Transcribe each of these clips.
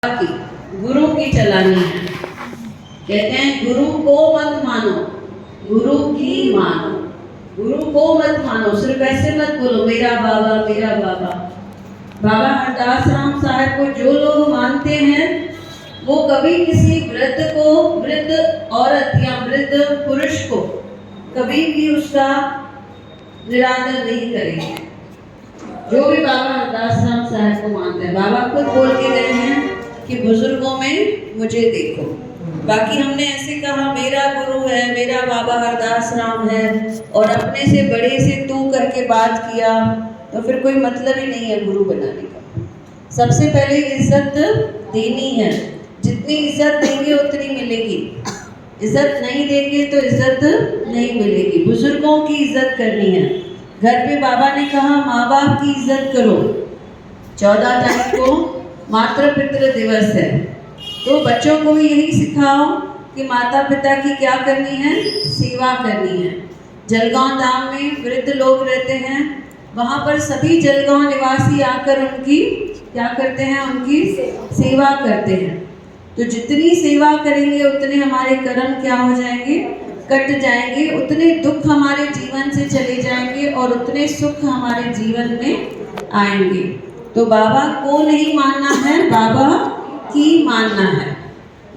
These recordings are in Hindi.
की गुरु की चलानी है। कहते हैं गुरु को मत मानो, गुरु की मानो। गुरु को मत मानो, सिर्फ ऐसे मत बोलो मेरा बाबा मेरा बाबा। बाबा हरदास राम साहब को जो लोग मानते हैं वो कभी किसी वृद्ध को, वृद्ध औरत या वृद्ध पुरुष को कभी भी उसका निरादर नहीं करेंगे। जो भी बाबा हरदास राम साहब को मानते हैं, बाबा खुद बोल के गए हैं कि बुजुर्गों में मुझे देखो। बाकी हमने ऐसे कहा मेरा गुरु है, मेरा बाबा हरदास राम है, और अपने से बड़े से तू करके बात किया तो फिर कोई मतलब ही नहीं है गुरु बनाने का। सबसे पहले इज्जत देनी है, जितनी इज्जत देंगे उतनी मिलेगी। इज्जत नहीं देंगे तो इज्जत नहीं मिलेगी। बुजुर्गों की इज्जत करनी है। घर पे बाबा ने कहा माँ बाप की इज्जत करो। 14 तारीख को मातृ पितृ दिवस है, तो बच्चों को भी यही सिखाओ कि माता पिता की क्या करनी है, सेवा करनी है। जलगांव धाम में वृद्ध लोग रहते हैं, वहाँ पर सभी जलगांव निवासी आकर उनकी क्या करते हैं, उनकी सेवा करते हैं। तो जितनी सेवा करेंगे उतने हमारे कर्म क्या हो जाएंगे, कट जाएंगे, उतने दुख हमारे जीवन से चले जाएंगे और उतने सुख हमारे जीवन में आएंगे। तो बाबा को नहीं मानना है, बाबा की मानना है।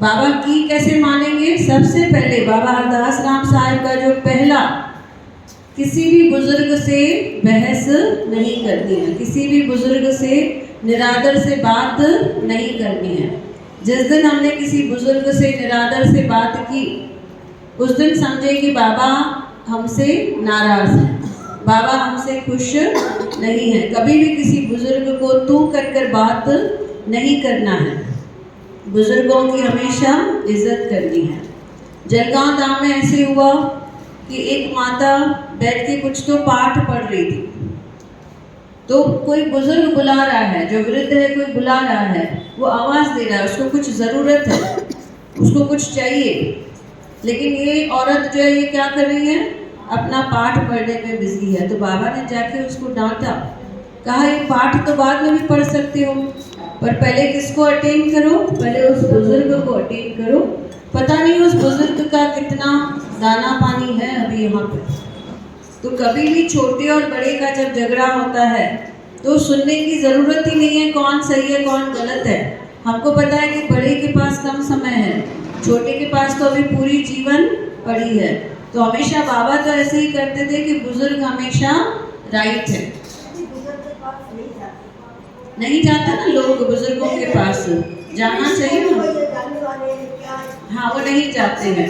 बाबा की कैसे मानेंगे? सबसे पहले बाबा हरदास राम साहब का जो पहला, किसी भी बुजुर्ग से बहस नहीं करनी है, किसी भी बुजुर्ग से निरादर से बात नहीं करनी है। जिस दिन हमने किसी बुजुर्ग से निरादर से बात की उस दिन समझे कि बाबा हमसे नाराज है, बाबा हमसे खुश नहीं है। कभी भी किसी बुजुर्ग को तू कर बात नहीं करना है। बुजुर्गों की हमेशा इज्जत करनी है। जलगांव धाम में ऐसे हुआ कि एक माता बैठ के कुछ तो पाठ पढ़ रही थी, तो कोई बुजुर्ग बुला रहा है, जो वृद्ध है कोई बुला रहा है, वो आवाज़ दे रहा है, उसको कुछ ज़रूरत है, उसको कुछ चाहिए। लेकिन ये औरत जो है ये क्या कर रही है, अपना पाठ पढ़ने में बिजी है। तो बाबा ने जाके उसको डांटा, कहा ये पाठ तो बाद में भी पढ़ सकते हो, पर पहले किसको अटेंड करो, पहले उस बुजुर्ग को अटेंड करो। पता नहीं उस बुजुर्ग का कितना दाना पानी है अभी यहाँ पे। तो कभी भी छोटे और बड़े का जब झगड़ा होता है तो सुनने की ज़रूरत ही नहीं है कौन सही है कौन गलत है। हमको पता है कि बड़े के पास कम समय है, छोटे के पास तो अभी पूरी जीवन पड़ी है। तो हमेशा बाबा तो ऐसे ही करते थे कि बुजुर्ग हमेशा राइट है। नहीं जाता ना लोग बुजुर्गों के पास, जाना चाहिए ना। हाँ वो नहीं जाते हैं,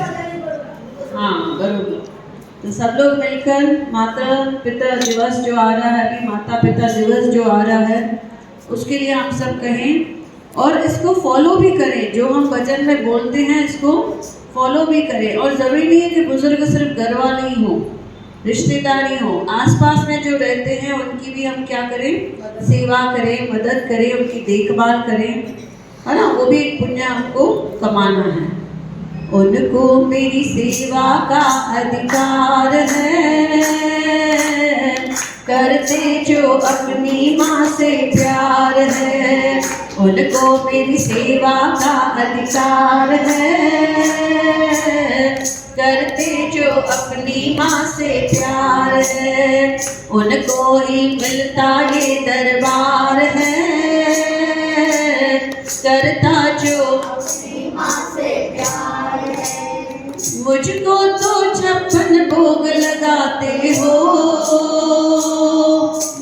हाँ बरोबर। तो सब लोग मिलकर माता पिता दिवस जो आ रहा है, अभी माता पिता दिवस जो आ रहा है, उसके लिए हम सब कहें और इसको फॉलो भी करें। जो हम भजन में बोलते हैं इसको फॉलो भी करें। और ज़रूरी नहीं है कि बुजुर्ग सिर्फ घर वाले ही हो, रिश्तेदार ही हो, आसपास में जो रहते हैं उनकी भी हम क्या करें, सेवा करें, मदद करें, उनकी देखभाल करें, है ना। वो भी एक पुण्य हमको कमाना है। उनको मेरी सेवा का अधिकार है, करते जो अपनी माँ से प्यार है। उनको मेरी सेवा का अधिकार है, करते जो अपनी माँ से प्यार है। उनको ही मिलता ये दरबार है, करता जो अपनी माँ से प्यार है। मुझको तो 56 भोग लगाते हो,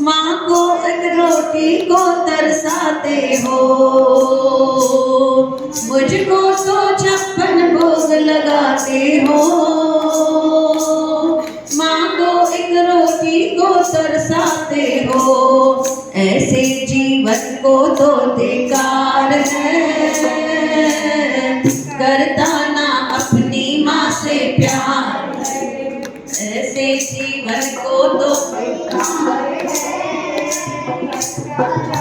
माँ को एक रोटी को तरसाते हो। मुझको तो 56 भोग लगाते हो, माँ को एक रोटी को तरसाते हो। ऐसे जीवन को तो बेकार है, करता ना अपनी माँ से प्यार। ऐसे जीवन को तो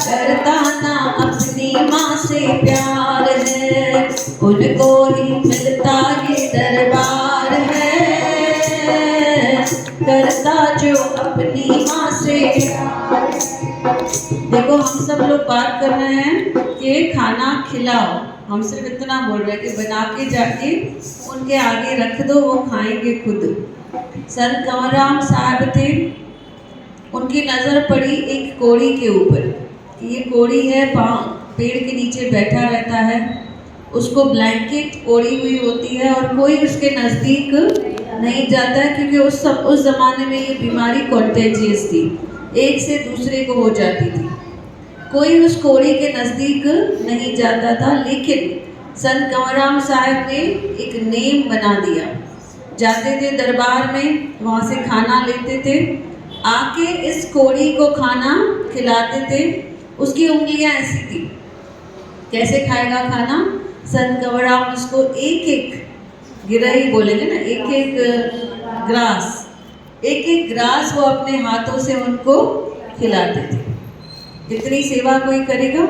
करता ना अपनी माँ से प्यार है। उनको ही मिलता ये दरबार है, करता जो अपनी माँ से प्यार। देखो हम सब लोग बात कर रहे हैं कि खाना खिलाओ, हम सिर्फ इतना बोल रहे हैं कि बना के जाके उनके आगे रख दो, वो खाएंगे खुद। संत कंवरराम साहब थे, उनकी नज़र पड़ी एक कोड़ी के ऊपर कि ये कोड़ी है, पेड़ के नीचे बैठा रहता है, उसको ब्लैंकेट ओढ़ी हुई होती है और कोई उसके नज़दीक नहीं जाता है, क्योंकि उस ज़माने में ये बीमारी कॉन्टेजियस थी, एक से दूसरे को हो जाती थी। कोई उस कोड़ी के नज़दीक नहीं जाता था। लेकिन संत कंवरराम साहब ने एक नेम बना दिया, जाते थे दरबार में, वहाँ से खाना लेते थे, आके इस कोड़ी को खाना खिलाते थे। उसकी उंगलियां ऐसी थी, कैसे खाएगा खाना? संत कंवरराम उसको एक एक गिरही बोलेंगे ना, एक एक ग्रास वो अपने हाथों से उनको खिलाते थे। इतनी सेवा कोई करेगा?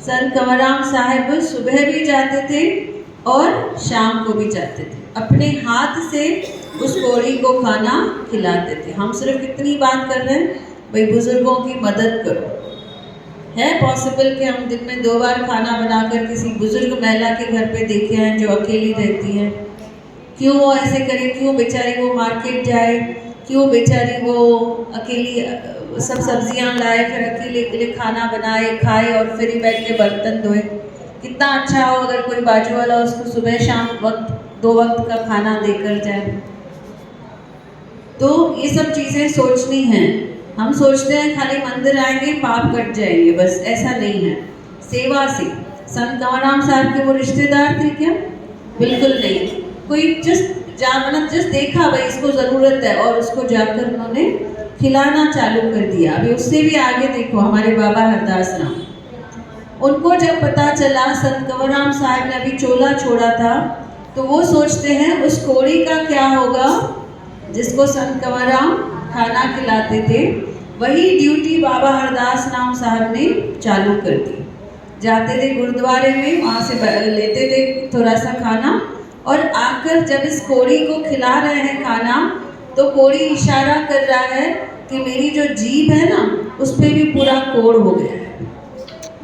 संत कंवरराम साहब सुबह भी जाते थे और शाम को भी जाते थे, अपने हाथ से उस कोड़ी को खाना खिलाते थे। हम सिर्फ इतनी बात कर रहे हैं, भाई बुजुर्गों की मदद करो। है पॉसिबल कि हम दिन में 2 बार खाना बनाकर किसी बुजुर्ग महिला के घर पे देखे हैं जो अकेली रहती है? क्यों वो ऐसे करे? क्यों बेचारी वो मार्केट जाए? क्यों बेचारी वो अकेली सब सब्जियां लाए, फिर अकेले खाना बनाए, खाए और फिर ही बैठ के बर्तन धोए? कितना अच्छा हो अगर कोई बाजू वाला उसको सुबह शाम 2 वक्त का खाना देकर जाए। तो ये सब चीज़ें सोचनी हैं। हम सोचते हैं खाली मंदिर आएंगे पाप कट जाएंगे, बस ऐसा नहीं है। सेवा से संत कंवरराम साहब के वो रिश्तेदार थे क्या? बिल्कुल नहीं। कोई जस्ट देखा भाई इसको ज़रूरत है और उसको जाकर उन्होंने खिलाना चालू कर दिया। अभी उससे भी आगे देखो हमारे बाबा हरदास राम, उनको जब पता चला संत कंवरराम साहब ने अभी चोला छोड़ा था, तो वो सोचते हैं उस कोड़ी का क्या होगा जिसको संत कंवरराम खाना खिलाते थे। वही ड्यूटी बाबा हरदास राम साहब ने चालू कर दी। जाते थे गुरुद्वारे में, वहाँ से लेते थे थोड़ा सा खाना और आकर जब इस कोड़ी को खिला रहे हैं खाना, तो कोड़ी इशारा कर रहा है कि मेरी जो जीभ है ना उस पर भी पूरा कोड़ हो गया है।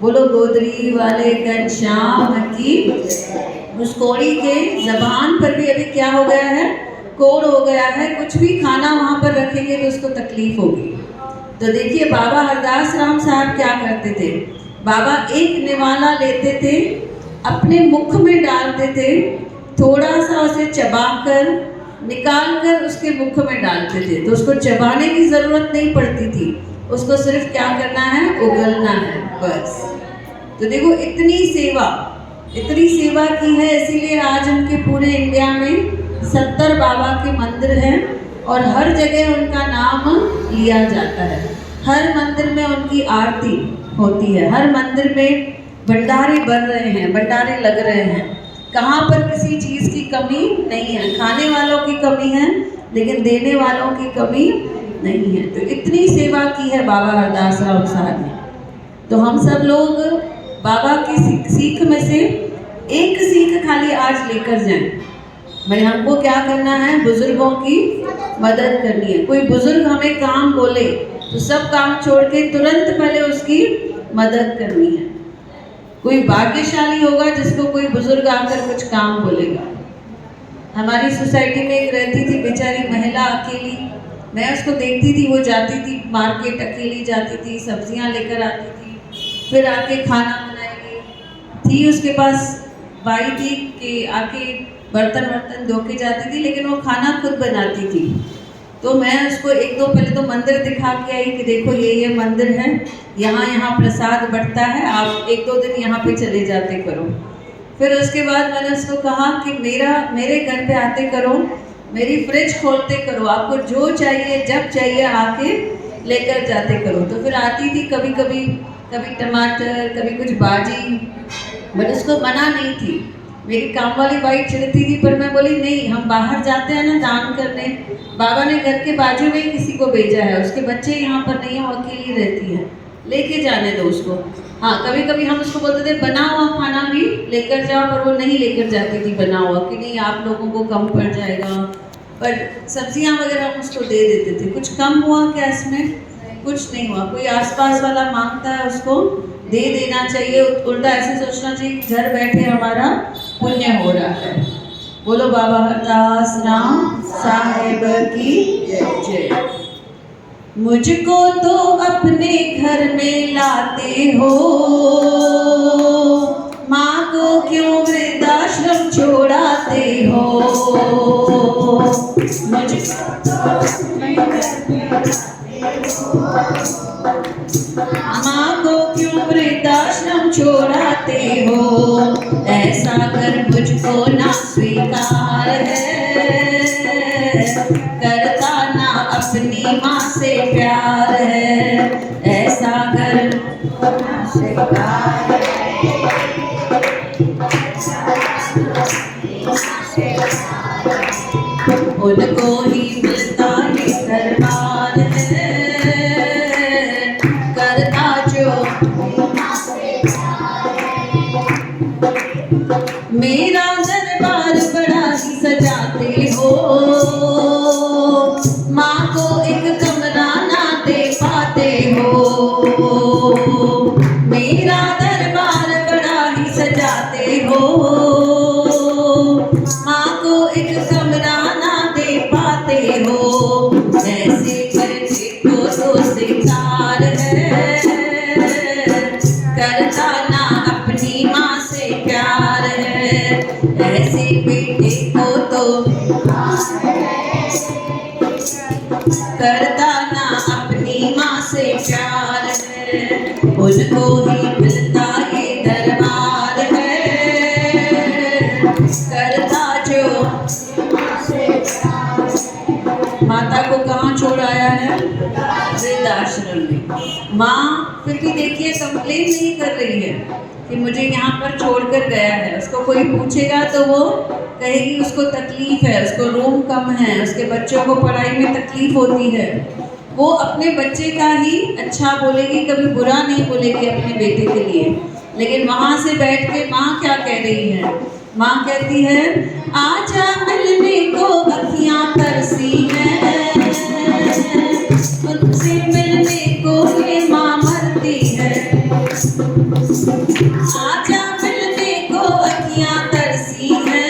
बोलो गोदरी वाले घनश्याम की। उस कोड़ी के जबान पर भी अभी क्या हो गया है? कोड़ हो गया है। कुछ भी खाना वहाँ पर रखेंगे तो उसको तकलीफ होगी। तो देखिए बाबा हरदास राम साहब क्या करते थे। बाबा एक निवाला लेते थे, अपने मुख में डालते थे, थोड़ा सा उसे चबाकर निकाल कर उसके मुख में डालते थे, तो उसको चबाने की ज़रूरत नहीं पड़ती थी, उसको सिर्फ क्या करना है? उगलना है बस। तो देखो इतनी सेवा की है, इसीलिए आज उनके पूरे इंडिया में 70 बाबा के मंदिर हैं और हर जगह उनका नाम लिया जाता है। हर मंदिर में उनकी आरती होती है, हर मंदिर में भंडारे बन रहे हैं, भंडारे लग रहे हैं। कहाँ पर किसी चीज़ की कमी नहीं है। खाने वालों की कमी है लेकिन देने वालों की कमी नहीं है। तो इतनी सेवा की है बाबा हरदास राम साहब ने। तो हम सब लोग बाबा की सीख में से एक सीख खाली आज लेकर जाएं। भाई हमको क्या करना है? बुजुर्गों की मदद करनी है। कोई बुजुर्ग हमें काम बोले तो सब काम छोड़ के तुरंत पहले उसकी मदद करनी है। कोई भाग्यशाली होगा जिसको कोई बुजुर्ग आकर कुछ काम बोलेगा। हमारी सोसाइटी में एक रहती थी बेचारी महिला अकेली, मैं उसको देखती थी, वो जाती थी मार्केट, अकेली जाती थी, सब्जियां लेकर आती थी, फिर आके खाना बनाएगी। थी उसके पास बाई थी कि आके बर्तन धो के जाती थी, लेकिन वो खाना खुद बनाती थी। तो मैं उसको 1-2 पहले तो मंदिर दिखा के आई कि देखो ये मंदिर है, यहाँ प्रसाद बढ़ता है, आप 1-2 दिन यहाँ पे चले जाते करो। फिर उसके बाद मैंने उसको कहा कि मेरे घर पे आते करो, मेरी फ्रिज खोलते करो, आपको जो चाहिए जब चाहिए आके लेकर जाते करो। तो फिर आती थी कभी टमाटर, कभी कुछ भाजी, बट उसको मना नहीं थी। मेरी काम वाली बाई चिढ़ती थी, पर मैं बोली नहीं, हम बाहर जाते हैं ना दान करने, बाबा ने घर के बाजू में ही किसी को भेजा है, उसके बच्चे यहाँ पर नहीं है, वो अकेली रहती है, लेके जाने दो उसको। हाँ कभी हम उसको बोलते थे बना हुआ खाना भी लेकर जाओ, पर वो नहीं लेकर जाती थी बना हुआ, कि नहीं आप लोगों को कम पड़ जाएगा। पर सब्जियाँ वगैरह हम उसको दे देते थे। कुछ कम हुआ क्या इसमें? कुछ नहीं हुआ। कोई आसपास वाला मांगता है उसको दे देना चाहिए, उल्टा ऐसे सोचना चाहिए कि घर बैठे हमारा पुण्य हो रहा है। बोलो बाबा हरदास राम साहेब की जय। मुझको तो अपने घर में लाते हो, माँ को क्यों वृद्धाश्रम छोड़ाते हो। मुझको तो अपने घर में लाते हो, माँ को क्यों वृद्धाश्रम छोड़ाते हो। ऐसा कर मुझको ना स्वीकार है, करता ना अपनी माँ से प्यार है। ऐसा कर ना स्वीकार है, उनको ही मिलता ये दरबार है, करता जो मेरा दरबार बड़ा ही सजाते हो, माँ को एक कमरा ना दे पाते हो। मेरा दरबार बड़ा ही सजाते हो, माँ को एक कमरा ना दे पाते हो। ऐसे करने को तो स्वीकार है, करता ना अपनी माँ से प्यार है। ऐसे बेटे को तो करता ना अपनी माँ से प्यार है, उनको ही मिलता ये दरबार है, करता जो माता को कहाँ छोड़ आया है, वृद्धाश्रम में। माँ फिर भी देखिए कंप्लेन नहीं कर रही है कि मुझे यहाँ पर छोड़कर गया है। उसको कोई पूछेगा तो वो कहेगी उसको तकलीफ है, उसको रूम कम है, उसके बच्चों को पढ़ाई में तकलीफ होती है। वो अपने बच्चे का ही अच्छा बोलेगी, कभी बुरा नहीं बोलेगी अपने बेटे के लिए। लेकिन वहाँ से बैठ के माँ क्या कह रही है, माँ कहती है आजा मिलने को अखियाँ तरसी हैं, उनसे मिलने को ये माँ मरती है। आजा मिलने को अखियाँ तरसी हैं,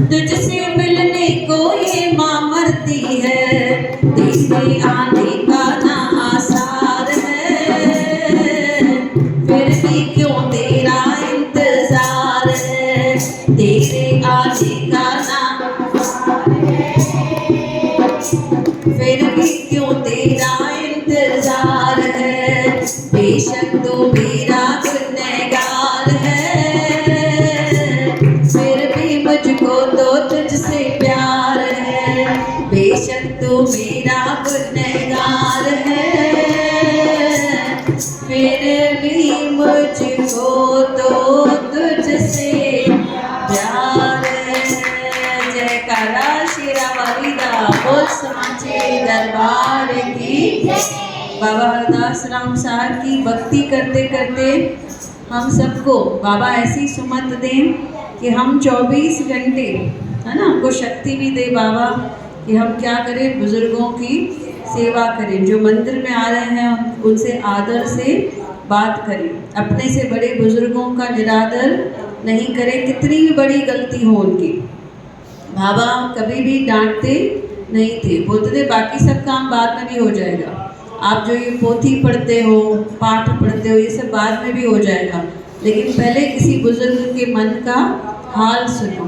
तुझसे मिलने को ये माँ मरती है। तेरे आने का ना आसार है, फिर भी क्यों तेरा इंतजार है। तेरे आने का ना फिर भी क्यों तेरा इंतजार है। बेशक तो मेरा गुनहगार है, फिर भी मुझको तो तुझसे प्यार है। बेशक तो मेरा गुनहगार है, फिर भी मुझको तो तुझसे प्यार है। जयकारा शेरा वाली दा बोल समाचे दरबार की। बाबा हरदास राम साहब की भक्ति करते करते हम सबको बाबा ऐसी सुमत दें कि हम 24 घंटे है ना, हमको शक्ति भी दे बाबा कि हम क्या करें, बुजुर्गों की सेवा करें। जो मंदिर में आ रहे हैं उनसे आदर से बात करें, अपने से बड़े बुजुर्गों का निरादर नहीं करें, कितनी भी बड़ी गलती हो उनकी। बाबा कभी भी डांटते नहीं थे, बोलते थे बाकी सब काम बाद में भी हो जाएगा। आप जो ये पोथी पढ़ते हो, पाठ पढ़ते हो, ये सब बाद में भी हो जाएगा, लेकिन पहले किसी बुजुर्ग के मन का हाल सुनो।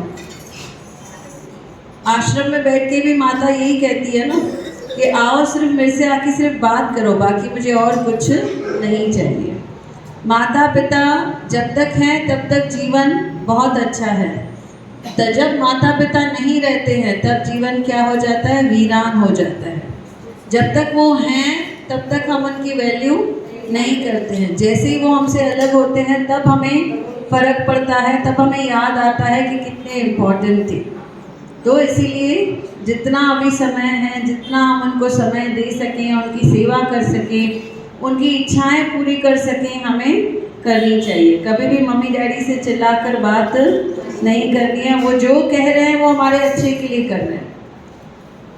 आश्रम में बैठ के भी माता यही कहती है ना कि आओ सिर्फ मेरे से आके सिर्फ बात करो, बाकी मुझे और कुछ नहीं चाहिए। माता पिता जब तक हैं तब तक जीवन बहुत अच्छा है, तो जब माता पिता नहीं रहते हैं तब जीवन क्या हो जाता है, वीरान हो जाता है। जब तक वो हैं तब तक हम उनकी वैल्यू नहीं करते हैं, जैसे ही वो हमसे अलग होते हैं तब हमें फ़र्क पड़ता है, तब हमें याद आता है कि कितने इम्पोर्टेंट थे। तो इसीलिए जितना अभी समय है, जितना हम उनको समय दे सकें, उनकी सेवा कर सकें, उनकी इच्छाएं पूरी कर सकें, हमें करनी चाहिए। कभी भी मम्मी डैडी से चिल्लाकर बात नहीं करनी है। वो जो कह रहे हैं वो हमारे अच्छे के लिए कर रहे हैं।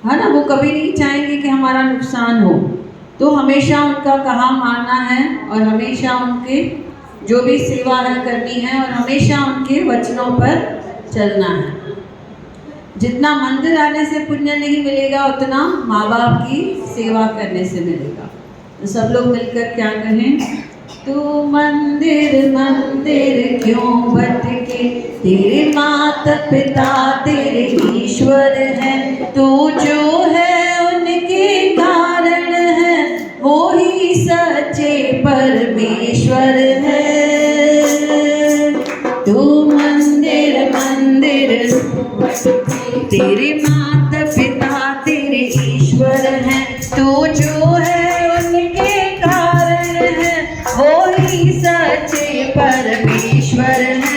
है ना, वो कभी नहीं चाहेंगे कि हमारा नुकसान हो। तो हमेशा उनका कहा मानना है और हमेशा उनके जो भी सेवा है करनी है और हमेशा उनके वचनों पर चलना है। जितना मंदिर आने से पुण्य नहीं मिलेगा उतना माँ बाप की सेवा करने से मिलेगा। तो सब लोग मिलकर क्या कहें? तू मंदिर मंदिर क्यों भटके, तेरे माता पिता तेरे ईश्वर है। तू जो है उनके कारण है, वो ही सच्चे परमेश्वर है। तू मंदिर मंदिर तेरे माता पिता तेरे ईश्वर हैं। तू जो है उनके कारण है, वो ही सच्चे परमेश्वर है।